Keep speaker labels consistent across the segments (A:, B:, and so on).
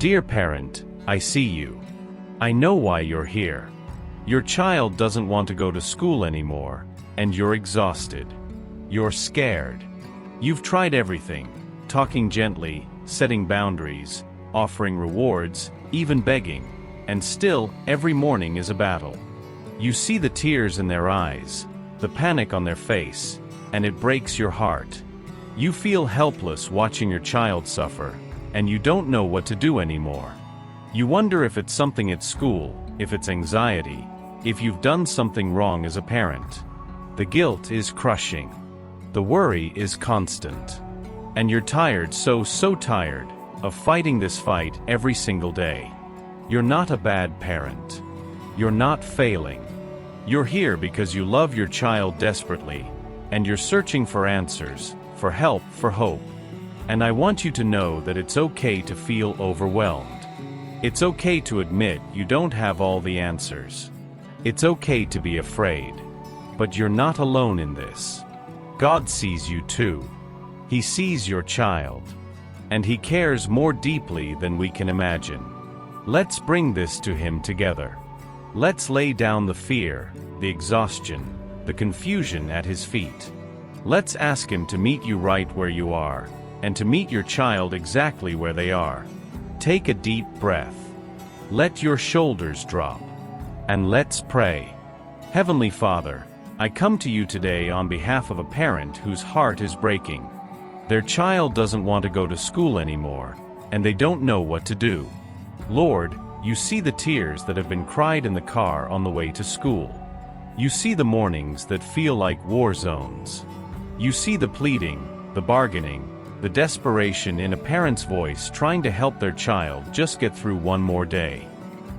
A: Dear parent, I see you. I know why you're here. Your child doesn't want to go to school anymore, and you're exhausted. You're scared. You've tried everything, talking gently, setting boundaries, offering rewards, even begging, and still, every morning is a battle. You see the tears in their eyes, the panic on their face, and it breaks your heart. You feel helpless watching your child suffer, and you don't know what to do anymore. You wonder if it's something at school, if it's anxiety, if you've done something wrong as a parent. The guilt is crushing. The worry is constant. And you're tired, so tired, of fighting this fight every single day. You're not a bad parent. You're not failing. You're here because you love your child desperately, and you're searching for answers, for help, for hope. And I want you to know that it's okay to feel overwhelmed. It's okay to admit you don't have all the answers. It's okay to be afraid. But you're not alone in this. God sees you too. He sees your child. And He cares more deeply than we can imagine. Let's bring this to Him together. Let's lay down the fear, the exhaustion, the confusion at His feet. Let's ask Him to meet you right where you are, and to meet your child exactly where they are. Take a deep breath. Let your shoulders drop. And let's pray. Heavenly Father, I come to you today on behalf of a parent whose heart is breaking. Their child doesn't want to go to school anymore, and they don't know what to do. Lord, you see the tears that have been cried in the car on the way to school. You see the mornings that feel like war zones. You see the pleading, the bargaining, the desperation in a parent's voice trying to help their child just get through one more day.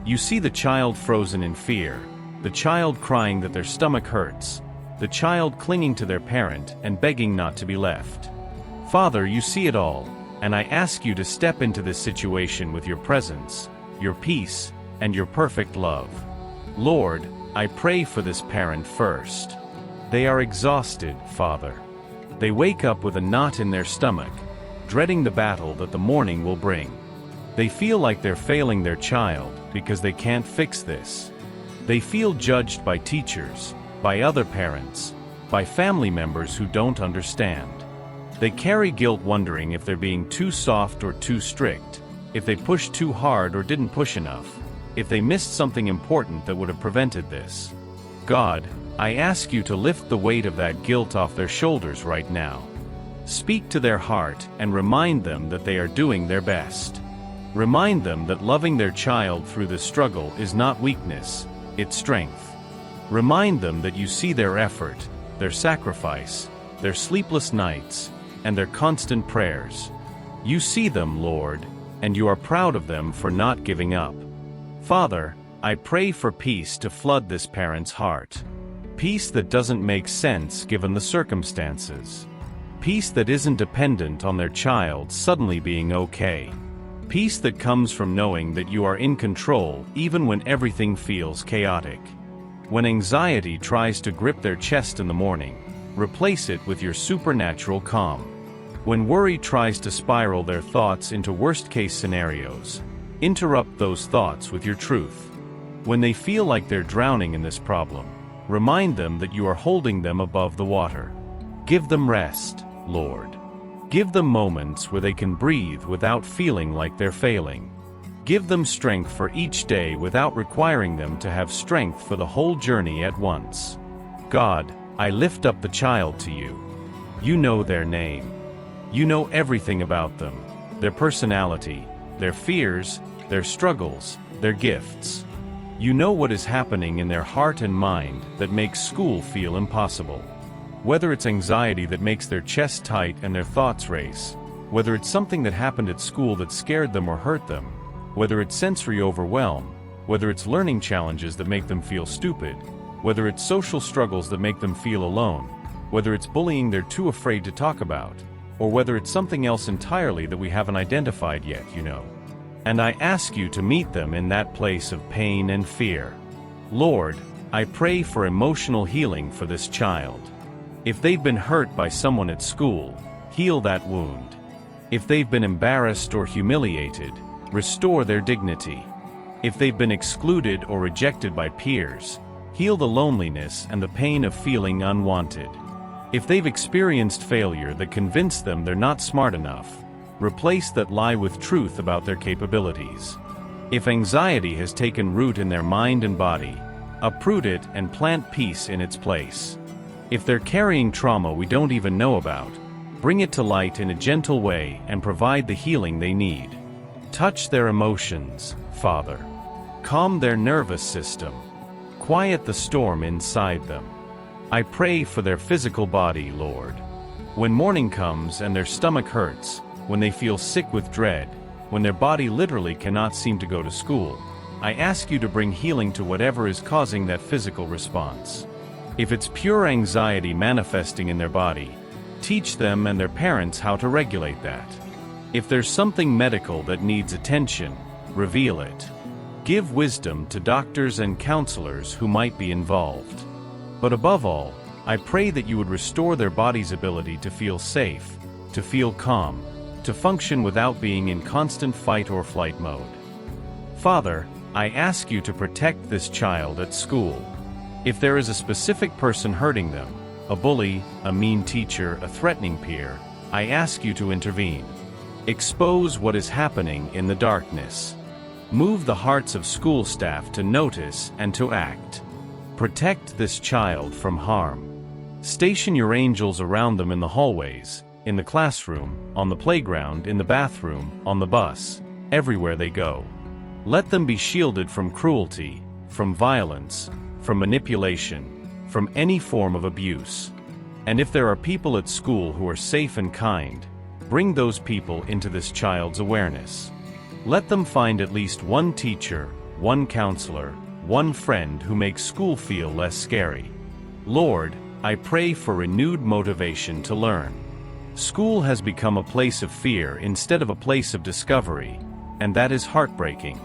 A: You see the child frozen in fear, the child crying that their stomach hurts, the child clinging to their parent and begging not to be left. Father, you see it all, and I ask you to step into this situation with your presence, your peace, and your perfect love. Lord, I pray for this parent first. They are exhausted, Father. They wake up with a knot in their stomach, dreading the battle that the morning will bring. They feel like they're failing their child because they can't fix this. They feel judged by teachers, by other parents, by family members who don't understand. They carry guilt wondering if they're being too soft or too strict, if they pushed too hard or didn't push enough, if they missed something important that would have prevented this. God, I ask you to lift the weight of that guilt off their shoulders right now. Speak to their heart and remind them that they are doing their best. Remind them that loving their child through this struggle is not weakness, it's strength. Remind them that you see their effort, their sacrifice, their sleepless nights, and their constant prayers. You see them, Lord, and you are proud of them for not giving up. Father, I pray for peace to flood this parent's heart. Peace that doesn't make sense given the circumstances. Peace that isn't dependent on their child suddenly being okay. Peace that comes from knowing that you are in control even when everything feels chaotic. When anxiety tries to grip their chest in the morning, replace it with your supernatural calm. When worry tries to spiral their thoughts into worst-case scenarios, interrupt those thoughts with your truth. When they feel like they're drowning in this problem, remind them that you are holding them above the water. Give them rest, Lord. Give them moments where they can breathe without feeling like they're failing. Give them strength for each day without requiring them to have strength for the whole journey at once. God, I lift up the child to you. You know their name. You know everything about them, their personality, their fears, their struggles, their gifts. You know what is happening in their heart and mind that makes school feel impossible. Whether it's anxiety that makes their chest tight and their thoughts race, whether it's something that happened at school that scared them or hurt them, whether it's sensory overwhelm, whether it's learning challenges that make them feel stupid, whether it's social struggles that make them feel alone, whether it's bullying they're too afraid to talk about, or whether it's something else entirely that we haven't identified yet, you know. And I ask you to meet them in that place of pain and fear. Lord, I pray for emotional healing for this child. If they've been hurt by someone at school, heal that wound. If they've been embarrassed or humiliated, Restore their dignity. If they've been excluded or rejected by peers, heal the loneliness and the pain of feeling unwanted. If they've experienced failure that convinced them they're not smart enough, replace that lie with truth about their capabilities. If anxiety has taken root in their mind and body, uproot it and plant peace in its place. If they're carrying trauma we don't even know about, bring it to light in a gentle way and provide the healing they need. Touch their emotions, Father. Calm their nervous system. Quiet the storm inside them. I pray for their physical body, Lord. When morning comes and their stomach hurts, when they feel sick with dread, when their body literally cannot seem to go to school, I ask you to bring healing to whatever is causing that physical response. If it's pure anxiety manifesting in their body, teach them and their parents how to regulate that. If there's something medical that needs attention, reveal it. Give wisdom to doctors and counselors who might be involved. But above all, I pray that you would restore their body's ability to feel safe, to feel calm, to function without being in constant fight or flight mode. Father, I ask you to protect this child at school. If there is a specific person hurting them, a bully, a mean teacher, a threatening peer, I ask you to intervene. Expose what is happening in the darkness. Move the hearts of school staff to notice and to act. Protect this child from harm. Station your angels around them in the hallways, in the classroom, on the playground, in the bathroom, on the bus, everywhere they go. Let them be shielded from cruelty, from violence, from manipulation, from any form of abuse. And if there are people at school who are safe and kind, bring those people into this child's awareness. Let them find at least one teacher, one counselor, one friend who makes school feel less scary. Lord, I pray for renewed motivation to learn. School has become a place of fear instead of a place of discovery, and that is heartbreaking.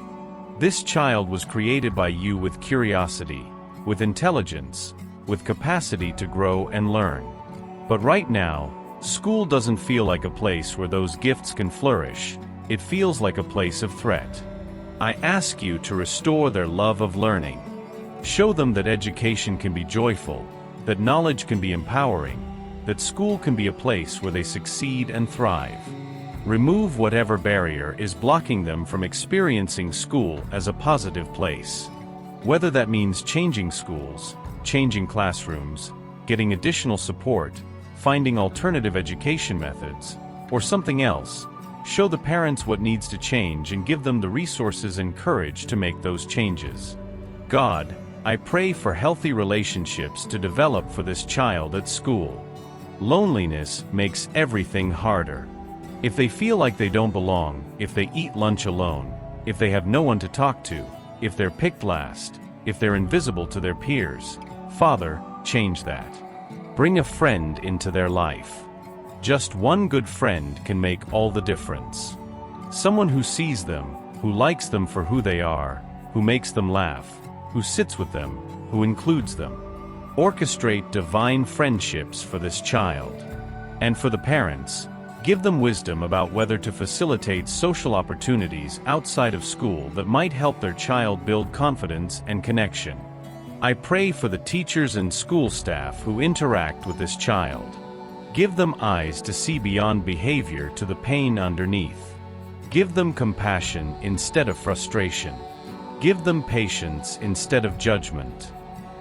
A: This child was created by you with curiosity, with intelligence, with capacity to grow and learn. But right now, school doesn't feel like a place where those gifts can flourish. It feels like a place of threat. I ask you to restore their love of learning. Show them that education can be joyful, that knowledge can be empowering, that school can be a place where they succeed and thrive. Remove whatever barrier is blocking them from experiencing school as a positive place. Whether that means changing schools, changing classrooms, getting additional support, finding alternative education methods, or something else, show the parents what needs to change and give them the resources and courage to make those changes. God, I pray for healthy relationships to develop for this child at school. Loneliness makes everything harder. If they feel like they don't belong, if they eat lunch alone, if they have no one to talk to, if they're picked last, if they're invisible to their peers, Father, change that. Bring a friend into their life. Just one good friend can make all the difference. Someone who sees them, who likes them for who they are, who makes them laugh, who sits with them, who includes them. Orchestrate divine friendships for this child. And for the parents, give them wisdom about whether to facilitate social opportunities outside of school that might help their child build confidence and connection. I pray for the teachers and school staff who interact with this child. Give them eyes to see beyond behavior to the pain underneath. Give them compassion instead of frustration. Give them patience instead of judgment.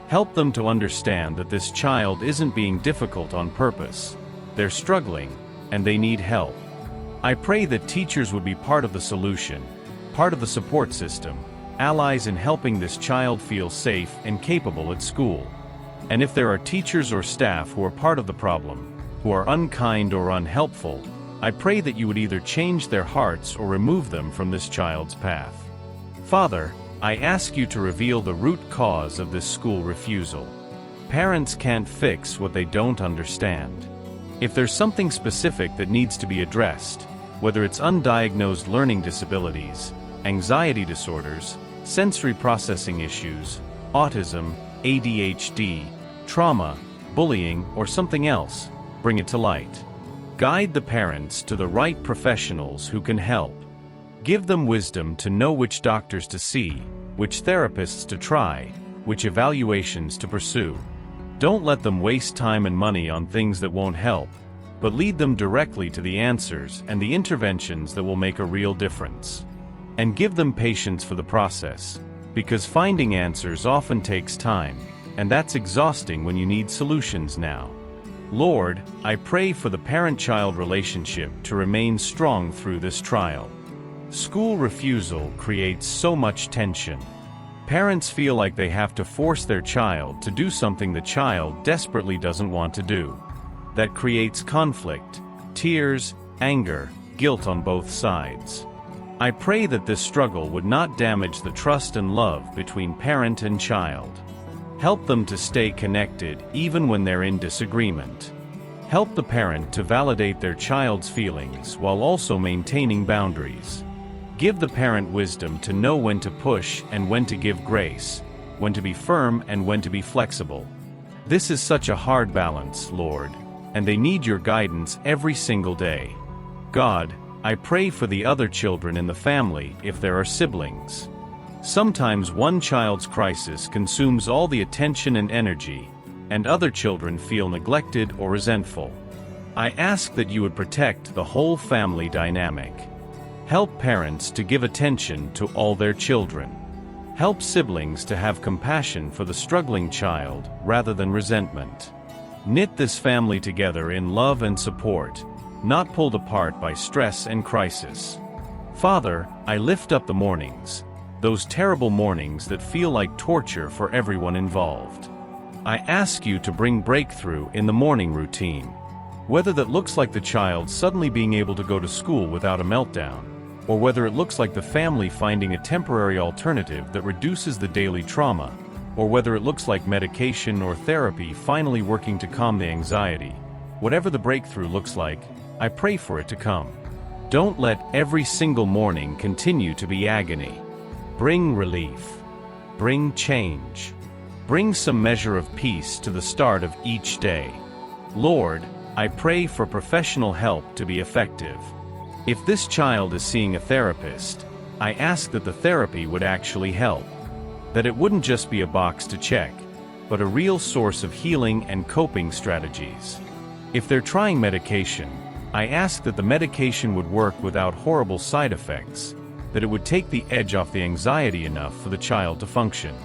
A: Help them to understand that this child isn't being difficult on purpose. They're struggling, and they need help. I pray that teachers would be part of the solution, part of the support system, allies in helping this child feel safe and capable at school. And if there are teachers or staff who are part of the problem, who are unkind or unhelpful, I pray that you would either change their hearts or remove them from this child's path. Father, I ask you to reveal the root cause of this school refusal. Parents can't fix what they don't understand. If there's something specific that needs to be addressed, whether it's undiagnosed learning disabilities, anxiety disorders, sensory processing issues, autism, ADHD, trauma, bullying, or something else, bring it to light. Guide the parents to the right professionals who can help. Give them wisdom to know which doctors to see, which therapists to try, which evaluations to pursue. Don't let them waste time and money on things that won't help, but lead them directly to the answers and the interventions that will make a real difference. And give them patience for the process, because finding answers often takes time, and that's exhausting when you need solutions now. Lord, I pray for the parent-child relationship to remain strong through this trial. School refusal creates so much tension. Parents feel like they have to force their child to do something the child desperately doesn't want to do. That creates conflict, tears, anger, guilt on both sides. I pray that this struggle would not damage the trust and love between parent and child. Help them to stay connected even when they're in disagreement. Help the parent to validate their child's feelings while also maintaining boundaries. Give the parent wisdom to know when to push and when to give grace, when to be firm and when to be flexible. This is such a hard balance, Lord, and they need your guidance every single day. God, I pray for the other children in the family if there are siblings. Sometimes one child's crisis consumes all the attention and energy, and other children feel neglected or resentful. I ask that you would protect the whole family dynamic. Help parents to give attention to all their children. Help siblings to have compassion for the struggling child rather than resentment. Knit this family together in love and support, not pulled apart by stress and crisis. Father, I lift up the mornings, those terrible mornings that feel like torture for everyone involved. I ask you to bring breakthrough in the morning routine. Whether that looks like the child suddenly being able to go to school without a meltdown, or whether it looks like the family finding a temporary alternative that reduces the daily trauma, or whether it looks like medication or therapy finally working to calm the anxiety. Whatever the breakthrough looks like, I pray for it to come. Don't let every single morning continue to be agony. Bring relief. Bring change. Bring some measure of peace to the start of each day. Lord, I pray for professional help to be effective. If this child is seeing a therapist, I ask that the therapy would actually help. That it wouldn't just be a box to check, but a real source of healing and coping strategies. If they're trying medication, I ask that the medication would work without horrible side effects, that it would take the edge off the anxiety enough for the child to function.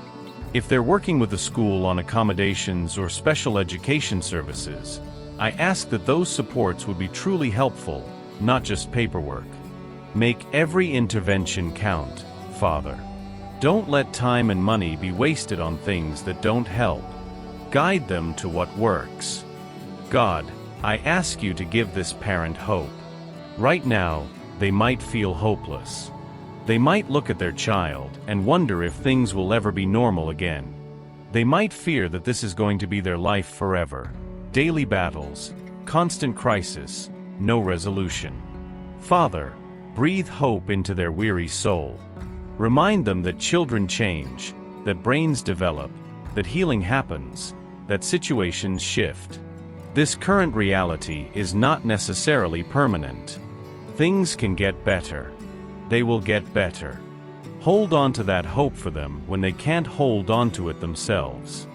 A: If they're working with the school on accommodations or special education services, I ask that those supports would be truly helpful, not just paperwork. Make every intervention count, Father. Don't let time and money be wasted on things that don't help. Guide them to what works. God, I ask you to give this parent hope. Right now, they might feel hopeless. They might look at their child and wonder if things will ever be normal again. They might fear that this is going to be their life forever. Daily battles, constant crisis, no resolution. Father, breathe hope into their weary soul. Remind them that children change, that brains develop, that healing happens, that situations shift. This current reality is not necessarily permanent. Things can get better. They will get better. Hold on to that hope for them when they can't hold on to it themselves.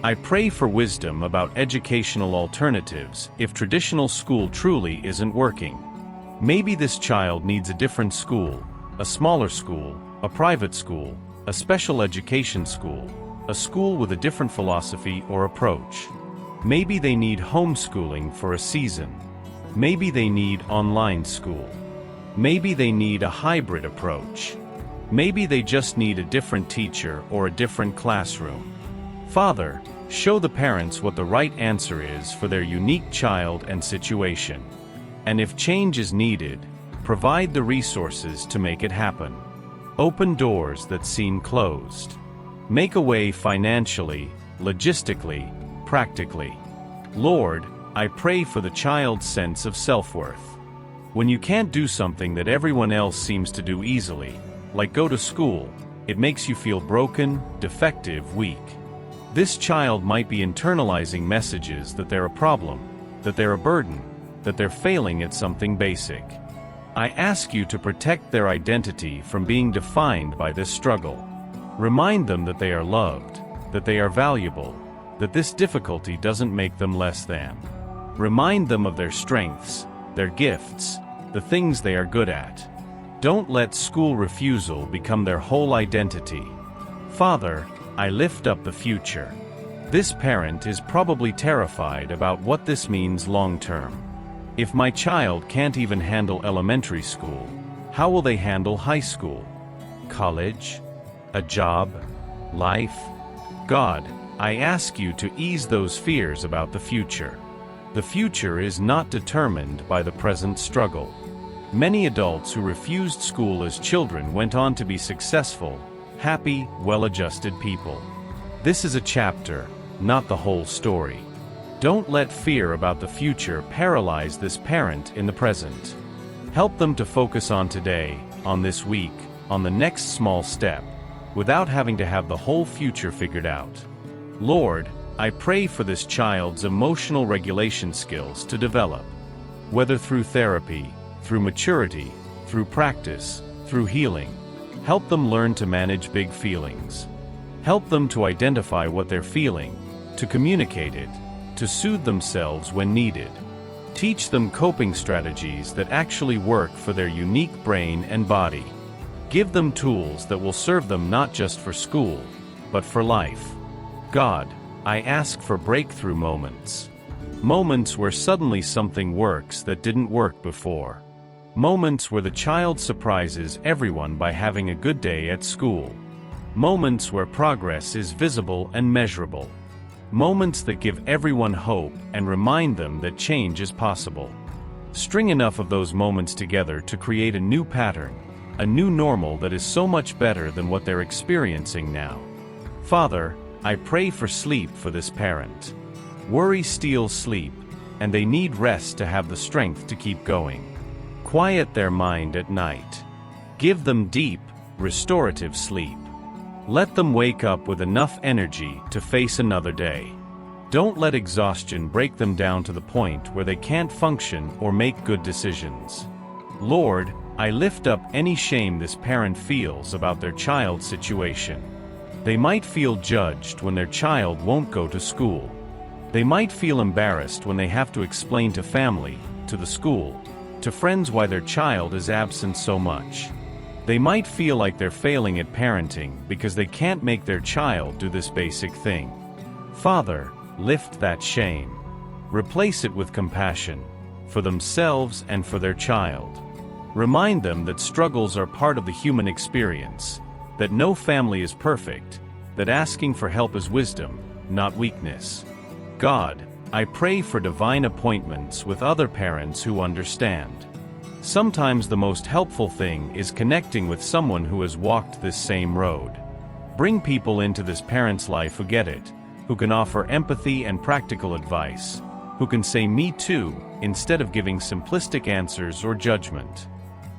A: I pray for wisdom about educational alternatives if traditional school truly isn't working. Maybe this child needs a different school, a smaller school, a private school, a special education school, a school with a different philosophy or approach. Maybe they need homeschooling for a season. Maybe they need online school. Maybe they need a hybrid approach. Maybe they just need a different teacher or a different classroom. Father, show the parents what the right answer is for their unique child and situation. And if change is needed, provide the resources to make it happen. Open doors that seem closed. Make a way financially, logistically, practically. Lord, I pray for the child's sense of self-worth. When you can't do something that everyone else seems to do easily, like go to school, it makes you feel broken, defective, weak. This child might be internalizing messages that they're a problem, that they're a burden, that they're failing at something basic. I ask you to protect their identity from being defined by this struggle. Remind them that they are loved, that they are valuable, that this difficulty doesn't make them less than. Remind them of their strengths, their gifts, the things they are good at. Don't let school refusal become their whole identity. Father, I lift up the future. This parent is probably terrified about what this means long-term. If my child can't even handle elementary school, how will they handle high school, college, a job, life? God, I ask you to ease those fears about the future. The future is not determined by the present struggle. Many adults who refused school as children went on to be successful, happy, well-adjusted people. This is a chapter, not the whole story. Don't let fear about the future paralyze this parent in the present. Help them to focus on today, on this week, on the next small step, without having to have the whole future figured out. Lord, I pray for this child's emotional regulation skills to develop, whether through therapy, through maturity, through practice, through healing. Help them learn to manage big feelings. Help them to identify what they're feeling, to communicate it, to soothe themselves when needed. Teach them coping strategies that actually work for their unique brain and body. Give them tools that will serve them not just for school, but for life. God, I ask for breakthrough moments. Moments where suddenly something works that didn't work before. Moments where the child surprises everyone by having a good day at school. Moments where progress is visible and measurable. Moments that give everyone hope and remind them that change is possible. String enough of those moments together to create a new pattern, a new normal that is so much better than what they're experiencing now. Father, I pray for sleep for this parent. Worry steals sleep, and they need rest to have the strength to keep going. Quiet their mind at night. Give them deep, restorative sleep. Let them wake up with enough energy to face another day. Don't let exhaustion break them down to the point where they can't function or make good decisions. Lord, I lift up any shame this parent feels about their child's situation. They might feel judged when their child won't go to school. They might feel embarrassed when they have to explain to family, to the school, to friends why their child is absent so much. They might feel like they're failing at parenting because they can't make their child do this basic thing. Father, lift that shame. Replace it with compassion, for themselves and for their child. Remind them that struggles are part of the human experience, that no family is perfect, that asking for help is wisdom, not weakness. God, I pray for divine appointments with other parents who understand. Sometimes the most helpful thing is connecting with someone who has walked this same road. Bring people into this parent's life who get it, who can offer empathy and practical advice, who can say "me too" instead of giving simplistic answers or judgment.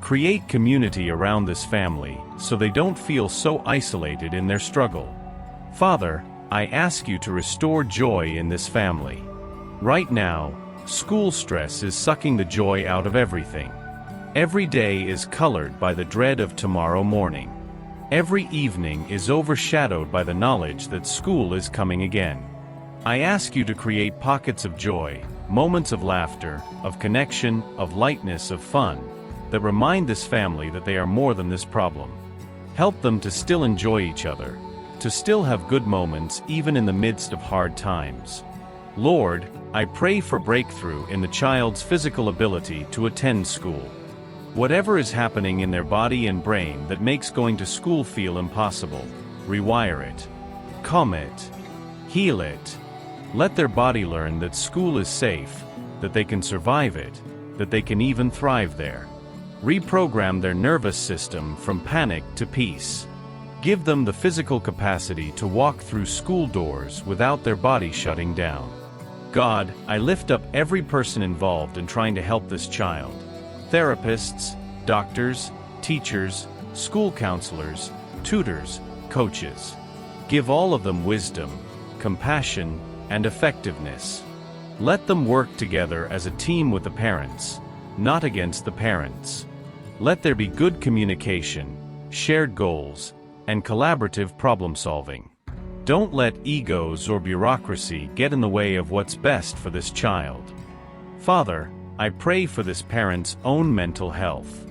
A: Create community around this family so they don't feel so isolated in their struggle. Father, I ask you to restore joy in this family. Right now, school stress is sucking the joy out of everything. Every day is colored by the dread of tomorrow morning. Every evening is overshadowed by the knowledge that school is coming again. I ask you to create pockets of joy, moments of laughter, of connection, of lightness, of fun, that remind this family that they are more than this problem. Help them to still enjoy each other, to still have good moments even in the midst of hard times. Lord, I pray for breakthrough in the child's physical ability to attend school. Whatever is happening in their body and brain that makes going to school feel impossible, rewire it. Calm it. Heal it. Let their body learn that school is safe, that they can survive it, that they can even thrive there. Reprogram their nervous system from panic to peace. Give them the physical capacity to walk through school doors without their body shutting down. God, I lift up every person involved in trying to help this child. Therapists, doctors, teachers, school counselors, tutors, coaches. Give all of them wisdom, compassion, and effectiveness. Let them work together as a team with the parents, not against the parents. Let there be good communication, shared goals, and collaborative problem-solving. Don't let egos or bureaucracy get in the way of what's best for this child. Father, I pray for this parent's own mental health.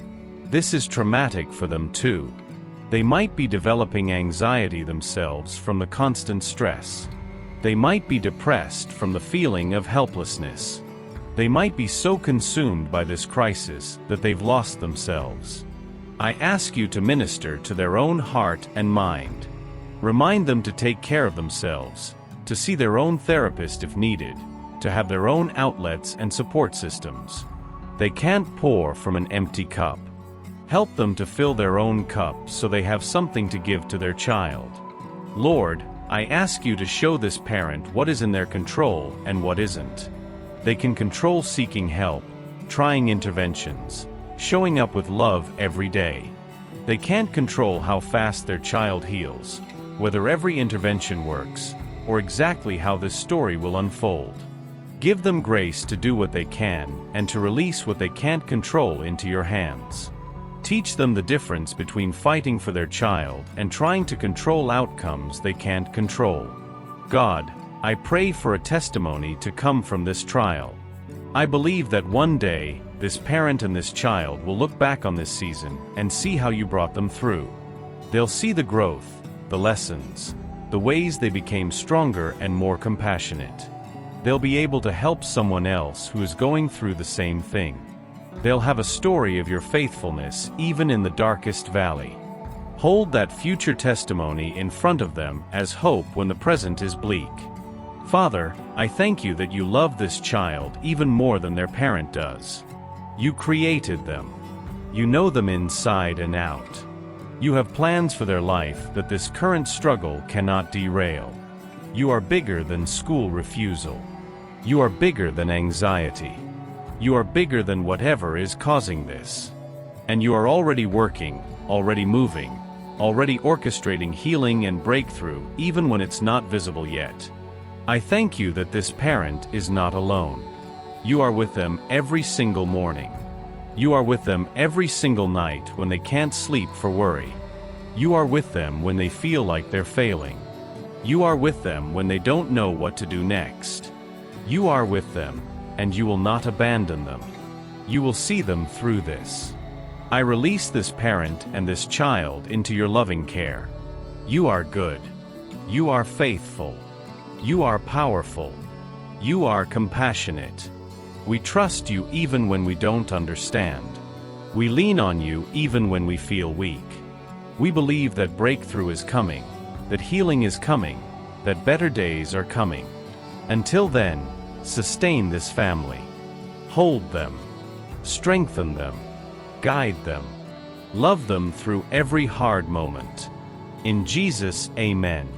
A: This is traumatic for them too. They might be developing anxiety themselves from the constant stress. They might be depressed from the feeling of helplessness. They might be so consumed by this crisis that they've lost themselves. I ask you to minister to their own heart and mind. Remind them to take care of themselves, to see their own therapist if needed, to have their own outlets and support systems. They can't pour from an empty cup. Help them to fill their own cup so they have something to give to their child. Lord, I ask you to show this parent what is in their control and what isn't. They can control seeking help, trying interventions, showing up with love every day. They can't control how fast their child heals, whether every intervention works, or exactly how this story will unfold. Give them grace to do what they can and to release what they can't control into your hands. Teach them the difference between fighting for their child and trying to control outcomes they can't control. God, I pray for a testimony to come from this trial. I believe that one day, this parent and this child will look back on this season and see how you brought them through. They'll see the growth, the lessons, the ways they became stronger and more compassionate. They'll be able to help someone else who is going through the same thing. They'll have a story of your faithfulness even in the darkest valley. Hold that future testimony in front of them as hope when the present is bleak. Father, I thank you that you love this child even more than their parent does. You created them. You know them inside and out. You have plans for their life that this current struggle cannot derail. You are bigger than school refusal. You are bigger than anxiety. You are bigger than whatever is causing this. And you are already working, already moving, already orchestrating healing and breakthrough even when it's not visible yet. I thank you that this parent is not alone. You are with them every single morning. You are with them every single night when they can't sleep for worry. You are with them when they feel like they're failing. You are with them when they don't know what to do next. You are with them, and you will not abandon them. You will see them through this. I release this parent and this child into your loving care. You are good. You are faithful. You are powerful. You are compassionate. We trust you even when we don't understand. We lean on you even when we feel weak. We believe that breakthrough is coming, that healing is coming, that better days are coming. Until then, sustain this family. Hold them. Strengthen them. Guide them. Love them through every hard moment. In Jesus, amen.